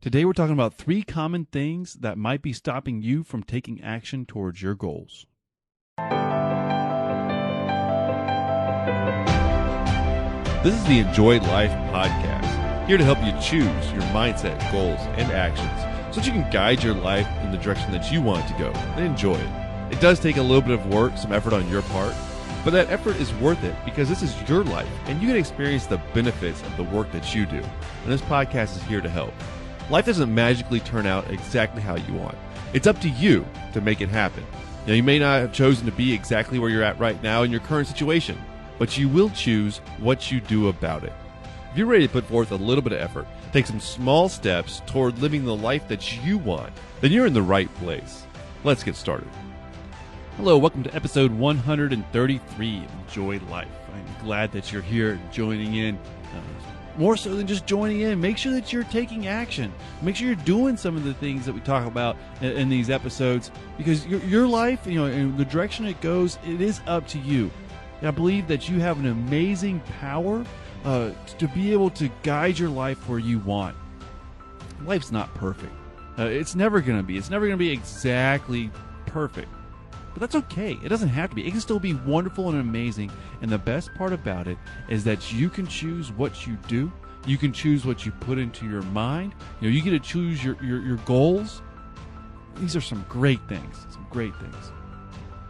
Today we're talking about 3 common things that might be stopping you from taking action towards your goals. This is the Enjoy Life podcast, here to help you choose your mindset, goals, and actions so that you can guide your life in the direction that you want it to go and enjoy it. It does take a little bit of work, some effort on your part, but that effort is worth it because this is your life and you can experience the benefits of the work that you do. And this podcast is here to help. Life doesn't magically turn out exactly how you want. It's up to you to make it happen. Now, you may not have chosen to be exactly where you're at right now in your current situation, but you will choose what you do about it. If you're ready to put forth a little bit of effort, take some small steps toward living the life that you want, then you're in the right place. Let's get started. Hello, welcome to episode 133 of Enjoy Life. I'm glad that you're here joining in. More so than just joining in, make sure that you're taking action. Make sure you're doing some of the things that we talk about in these episodes, because your life, in the direction it goes, it is up to you. I believe that you have an amazing power to be able to guide your life where you want. Life's not perfect. It's never going to be. It's never going to be exactly perfect. But that's okay. It doesn't have to be. It can still be wonderful and amazing. And the best part about it is that you can choose what you do. You can choose what you put into your mind. You get to choose your goals. These are some great things.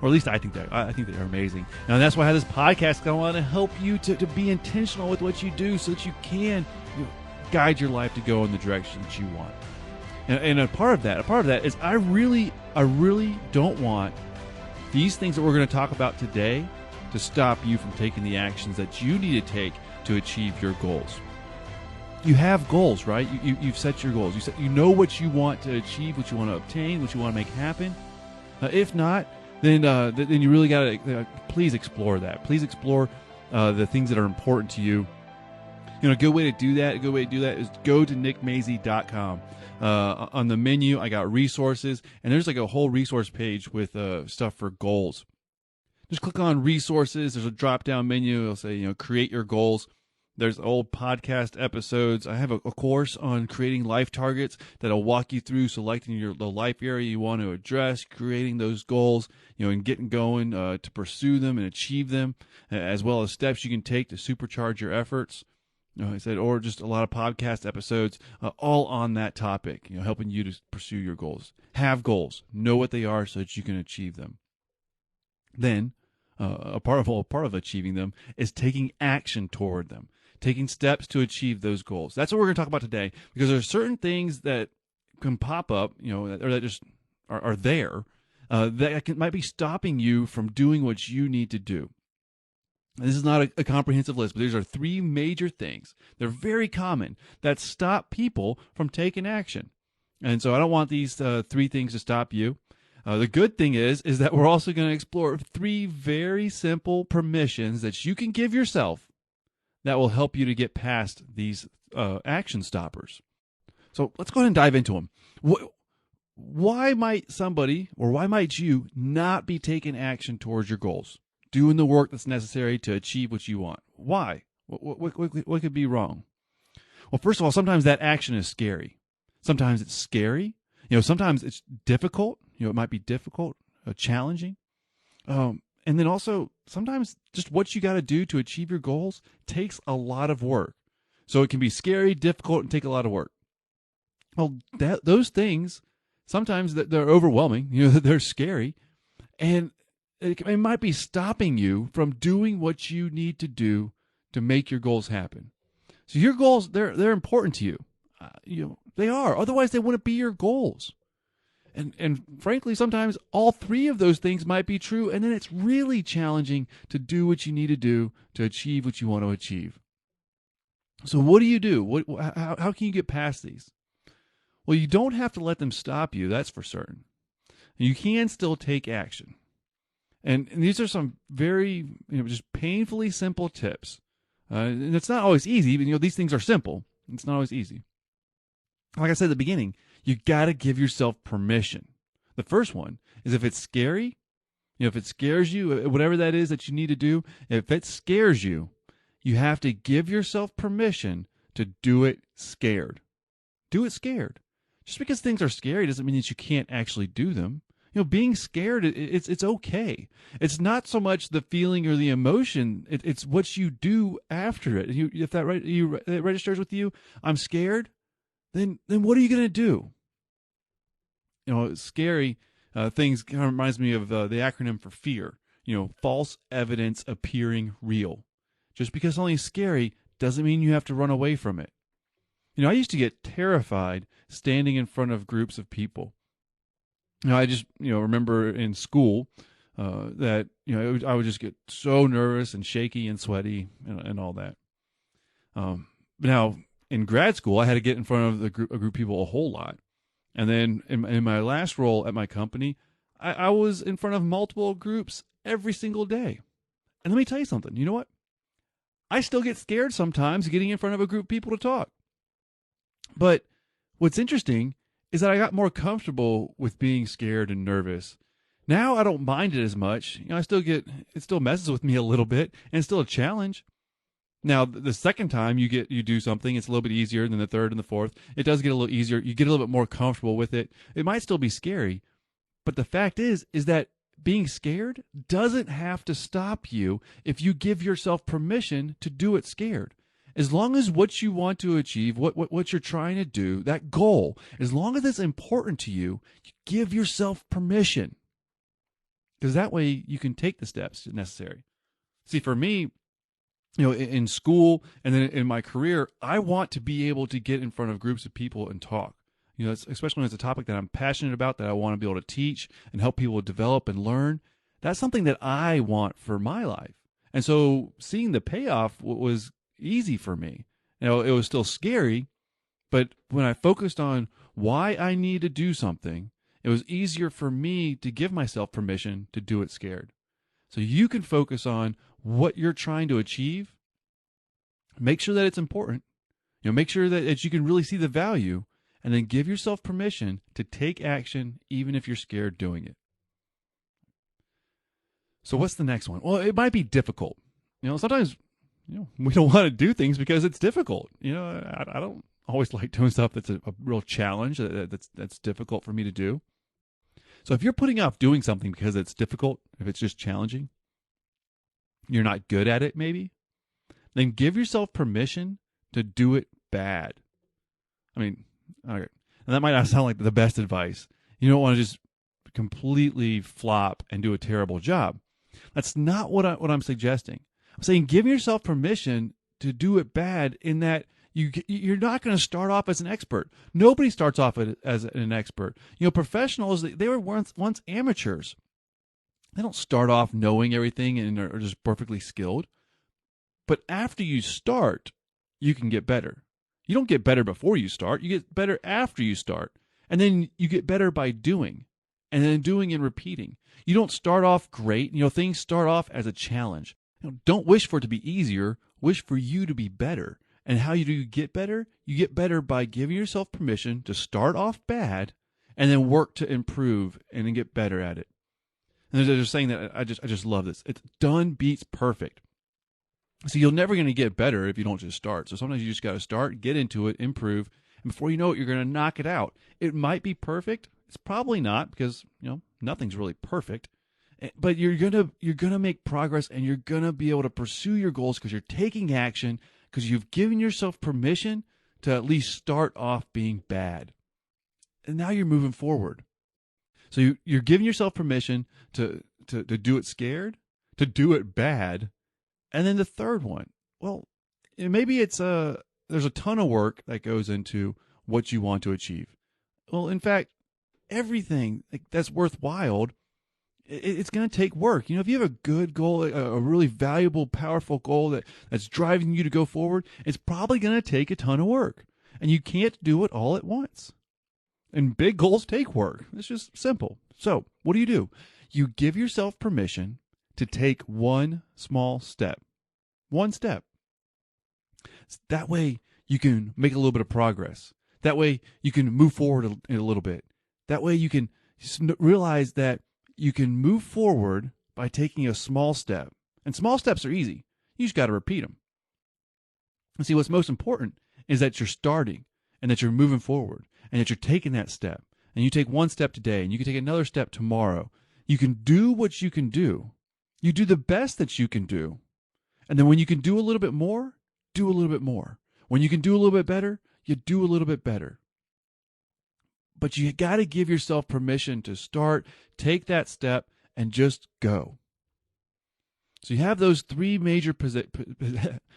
Or at least I think that. I think they're amazing. Now, that's why I have this podcast. I want to help you to be intentional with what you do so that you can guide your life to go in the direction that you want. And a part of that is I really don't want these things that we're going to talk about today to stop you from taking the actions that you need to take to achieve your goals. You have goals, right? You've set your goals. You know what you want to achieve, what you want to obtain, what you want to make happen. If not, then you really got to please explore that. Please explore the things that are important to you. A good way to do that is go to nickmazy.com. On the menu, I got resources, and there's like a whole resource page with stuff for goals. Just click on resources. There's a drop-down menu. It'll say, create your goals. There's old podcast episodes. I have a course on creating life targets that'll walk you through selecting the life area you want to address, creating those goals, and getting going to pursue them and achieve them, as well as steps you can take to supercharge your efforts. I said, or just a lot of podcast episodes, all on that topic, helping you to pursue your goals. Have goals, know what they are so that you can achieve them. Then, a part of achieving them is taking action toward them, taking steps to achieve those goals. That's what we're going to talk about today, because there are certain things that can pop up, or that just are there, that might be stopping you from doing what you need to do. This is not a comprehensive list, but these are 3 major things. They're very common that stop people from taking action. And so I don't want these 3 things to stop you. The good thing is that we're also going to explore 3 very simple permissions that you can give yourself that will help you to get past these action stoppers. So let's go ahead and dive into them. Why might somebody, or why might you not be taking action towards your goals? Doing the work that's necessary to achieve what you want. Why? What could be wrong? Well, first of all, sometimes that action is scary. Sometimes it's scary. Sometimes it's difficult. It might be difficult, challenging. And then also, sometimes just what you got to do to achieve your goals takes a lot of work. So it can be scary, difficult, and take a lot of work. Well, those things, sometimes they're overwhelming. They're scary. And it might be stopping you from doing what you need to do to make your goals happen. So your goals, they're important to you. They are. Otherwise, they wouldn't be your goals. And frankly, sometimes all 3 of those things might be true, and then it's really challenging to do what you need to do to achieve what you want to achieve. So what do you do? How can you get past these? Well, you don't have to let them stop you. That's for certain. You can still take action. And these are some very, just painfully simple tips. And it's not always easy, but these things are simple. It's not always easy. Like I said at the beginning, you got to give yourself permission. The first one is if it's scary, if it scares you, whatever that is that you need to do, if it scares you, you have to give yourself permission to do it scared. do it scared. Just because things are scary doesn't mean that you can't actually do them. Being scared, it's okay. It's not so much the feeling or the emotion. It's what you do after it. If that it registers with you, I'm scared, then what are you going to do? Scary things kind of reminds me of the acronym for fear. False evidence appearing real. Just because something's scary doesn't mean you have to run away from it. I used to get terrified standing in front of groups of people. I just, remember in school that, I would just get so nervous and shaky and sweaty and all that. But now in grad school, I had to get in front of a group of people a whole lot. And then in my last role at my company, I was in front of multiple groups every single day. And let me tell you something. You know what? I still get scared sometimes getting in front of a group of people to talk. But what's interesting is that I got more comfortable with being scared and nervous. Now I don't mind it as much. It still messes with me a little bit, and it's still a challenge. Now, the second time you do something, it's a little bit easier than the third and the fourth. It does get a little easier. You get a little bit more comfortable with it. It might still be scary, but the fact is that being scared doesn't have to stop you if you give yourself permission to do it scared. As long as what you want to achieve, what you're trying to do, that goal, as long as it's important to you, you give yourself permission. Because that way you can take the steps necessary. See, for me, in school and then in my career, I want to be able to get in front of groups of people and talk. Especially when it's a topic that I'm passionate about, that I want to be able to teach and help people develop and learn. That's something that I want for my life. And so seeing the payoff was easy for me. It was still scary, but when I focused on why I need to do something, it was easier for me to give myself permission to do it scared. So you can focus on what you're trying to achieve. Make sure that it's important. Make sure that you can really see the value, and then give yourself permission to take action even if you're scared doing it. So what's the next one? Well, it might be difficult. Sometimes we don't want to do things because it's difficult. I don't always like doing stuff that's a real challenge that's difficult for me to do. So if you're putting off doing something because it's difficult, if it's just challenging, you're not good at it maybe, then give yourself permission to do it bad. All right. And that might not sound like the best advice. You don't want to just completely flop and do a terrible job. That's not what I'm suggesting. I'm saying give yourself permission to do it bad, in that you're not going to start off as an expert. Nobody starts off as an expert. Professionals, they were once amateurs. They don't start off knowing everything and are just perfectly skilled. But after you start, you can get better. You don't get better before you start. You get better after you start. And then you get better by doing. And then doing and repeating. You don't start off great. Things start off as a challenge. Don't wish for it to be easier. Wish for you to be better. And how do you get better? You get better by giving yourself permission to start off bad and then work to improve and then get better at it. And they're just saying that I just love this. It's done beats perfect. So you're never going to get better if you don't just start. So sometimes you just got to start, get into it, improve, and before you know it, you're going to knock it out. It might be perfect. It's probably not, because nothing's really perfect. But you're gonna make progress, and you're gonna be able to pursue your goals because you're taking action, because you've given yourself permission to at least start off being bad, and now you're moving forward. So you're giving yourself permission to do it scared, to do it bad, and then the third one. Well, maybe there's a ton of work that goes into what you want to achieve. Well, in fact, everything that's worthwhile, it's going to take work. If you have a good goal, a really valuable, powerful goal that's driving you to go forward, it's probably going to take a ton of work. And you can't do it all at once. And big goals take work. It's just simple. So what do? You give yourself permission to take one small step. One step. That way you can make a little bit of progress. That way you can move forward a little bit. That way you can realize that you can move forward by taking a small step. And small steps are easy. You just got to repeat them. And see, what's most important is that you're starting. and that you're moving forward and that you're taking that step. And you take one step today and you can take another step tomorrow. You can do what you can do. You do the best that you can do. And then when you can do a little bit more, do a little bit more. When you can do a little bit better, you do a little bit better. But you got to give yourself permission to start, take that step, and just go. So you have those three major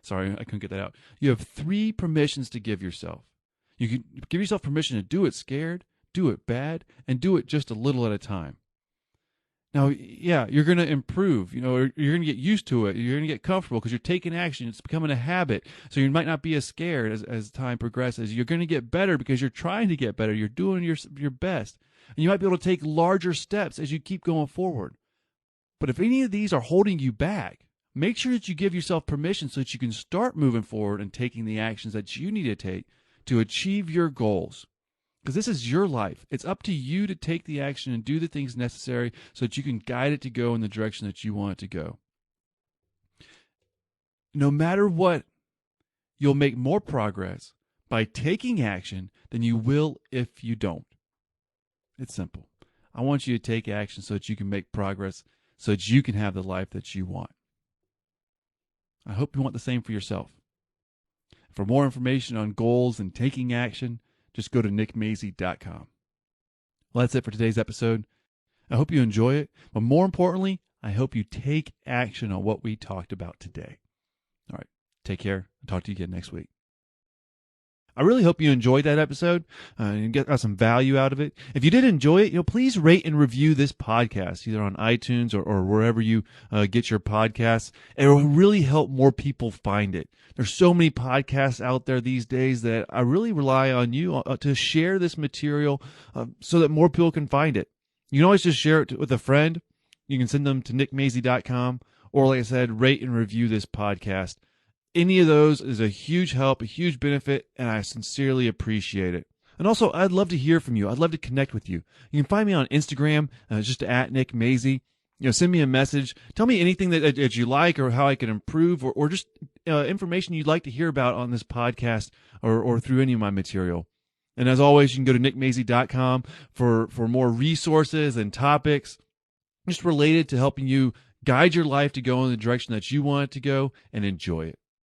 sorry, I couldn't get that out. You have three permissions to give yourself. You can give yourself permission to do it scared, do it bad, and do it just a little at a time. Now, yeah, you're going to improve. You're going to get used to it. You're going to get comfortable because you're taking action. It's becoming a habit. So you might not be as scared as time progresses. You're going to get better because you're trying to get better. You're doing your best. And you might be able to take larger steps as you keep going forward. But if any of these are holding you back, make sure that you give yourself permission so that you can start moving forward and taking the actions that you need to take to achieve your goals. Because this is your life. It's up to you to take the action and do the things necessary so that you can guide it to go in the direction that you want it to go. No matter what, you'll make more progress by taking action than you will if you don't. It's simple. I want you to take action so that you can make progress, so that you can have the life that you want. I hope you want the same for yourself. For more information on goals and taking action, just go to nickmazy.com. Well, that's it for today's episode. I hope you enjoy it, but more importantly, I hope you take action on what we talked about today. All right, take care. I'll talk to you again next week. I really hope you enjoyed that episode and got some value out of it. If you did enjoy it, please rate and review this podcast, either on iTunes or wherever you get your podcasts. It will really help more people find it. There's so many podcasts out there these days that I really rely on you to share this material so that more people can find it. You can always just share it with a friend. You can send them to nickmazy.com, or like I said, rate and review this podcast. Any of those is a huge help, a huge benefit, and I sincerely appreciate it. And also, I'd love to hear from you. I'd love to connect with you. You can find me on Instagram, just at Nick Mazy. Send me a message. Tell me anything that you like or how I can improve, or just information you'd like to hear about on this podcast or through any of my material. And as always, you can go to nickmazy.com for more resources and topics just related to helping you guide your life to go in the direction that you want it to go and enjoy it.